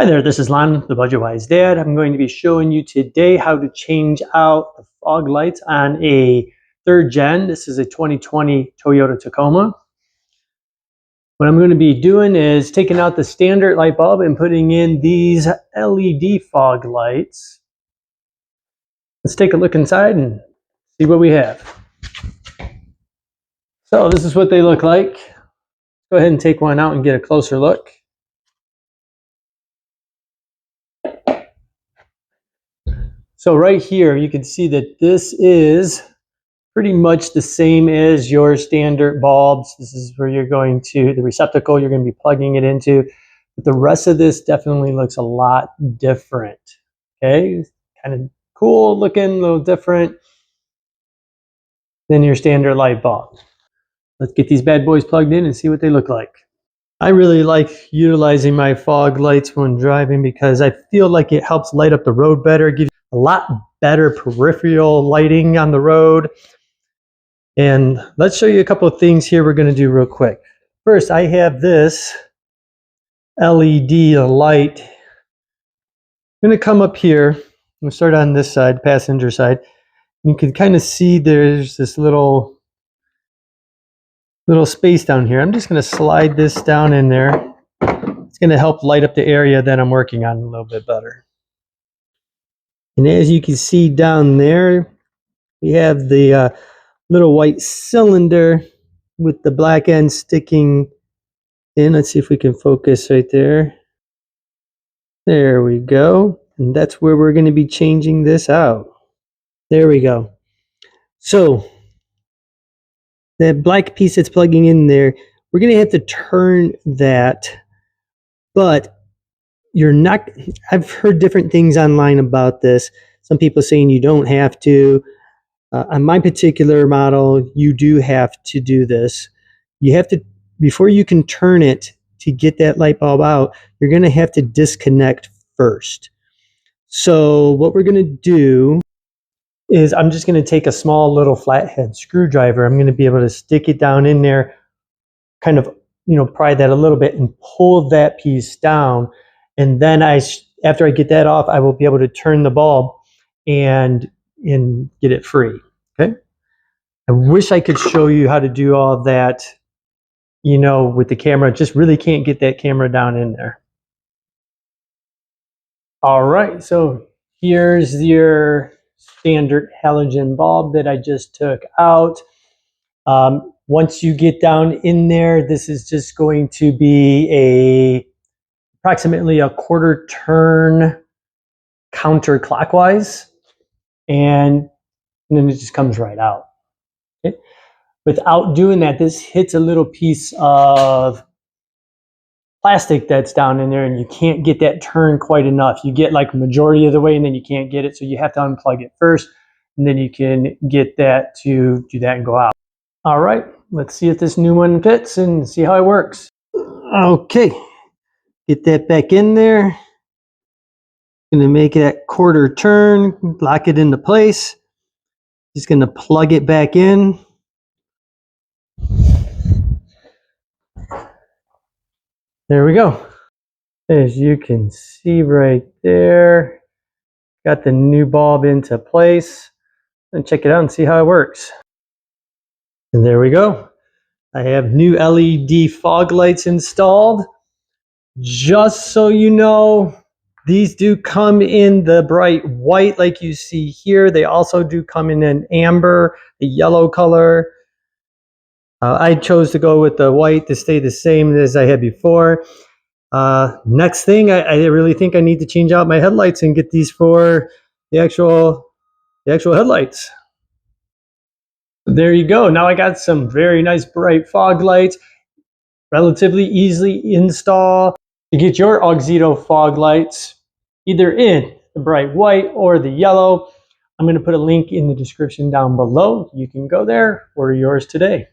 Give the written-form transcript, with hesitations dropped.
Hi there, this is Lon, the Budget Wise Dad. I'm going to be showing you today how to change out the fog lights on a 3rd gen. This is a 2020 Toyota Tacoma. What I'm going to be doing is taking out the standard light bulb and putting in these LED fog lights. Let's take a look inside and see what we have. So this is what they look like. Go ahead and take one out and get a closer look. So right here, you can see that this is pretty much the same as your standard bulbs. This is where you're going to, the receptacle you're going to be plugging it into. But the rest of this definitely looks a lot different. Okay, kind of cool looking, a little different than your standard light bulb. Let's get these bad boys plugged in and see what they look like. I really like utilizing my fog lights when driving because I feel like it helps light up the road better. It gives a lot better peripheral lighting on the road. And let's show you a couple of things here we're going to do real quick. First, I have this LED light. I'm going to come up here. We'll start on this side, passenger side. You can kind of see there's this little space down here. I'm just going to slide this down in there. It's going to help light up the area that I'm working on a little bit better. And as you can see down there, we have the little white cylinder with the black end sticking in. Let's see if we can focus right there. There we go. And that's where we're going to be changing this out. There we go. So that black piece that's plugging in there, we're going to have to turn that, but you're not, I've heard different things online about this. Some people saying you don't have to. On my particular model, you do have to do this. You have to, before you can turn it to get that light bulb out, you're going to have to disconnect first. So what we're going to do is I'm just going to take a small little flathead screwdriver. I'm going to be able to stick it down in there, kind of, pry that a little bit and pull that piece down. And then after I get that off, I will be able to turn the bulb and get it free. Okay. I wish I could show you how to do all of that, with the camera. Just really can't get that camera down in there. All right. So here's your standard halogen bulb that I just took out. Once you get down in there, this is just going to be approximately a 1/4 turn counterclockwise, and then it just comes right out. Okay? Without doing that, this hits a little piece of plastic that's down in there, and you can't get that turn quite enough. You get like a majority of the way, and then you can't get it, so you have to unplug it first, and then you can get that to do that and go out. All right, let's see if this new one fits and see how it works. Okay, get that back in there. Gonna make that 1/4 turn, lock it into place. Just gonna plug it back in. There we go. As you can see right there, got the new bulb into place. And check it out and see how it works. And there we go. I have new LED fog lights installed. Just so you know, these do come in the bright white like you see here. They also do come in an amber, a yellow color. I chose to go with the white to stay the same as I had before. Next thing, I really think I need to change out my headlights and get these for the actual headlights. There you go. Now I got some very nice bright fog lights. Relatively easily install. To get your AUXITO fog lights, either in the bright white or the yellow, I'm going to put a link in the description down below. You can go there, order yours today.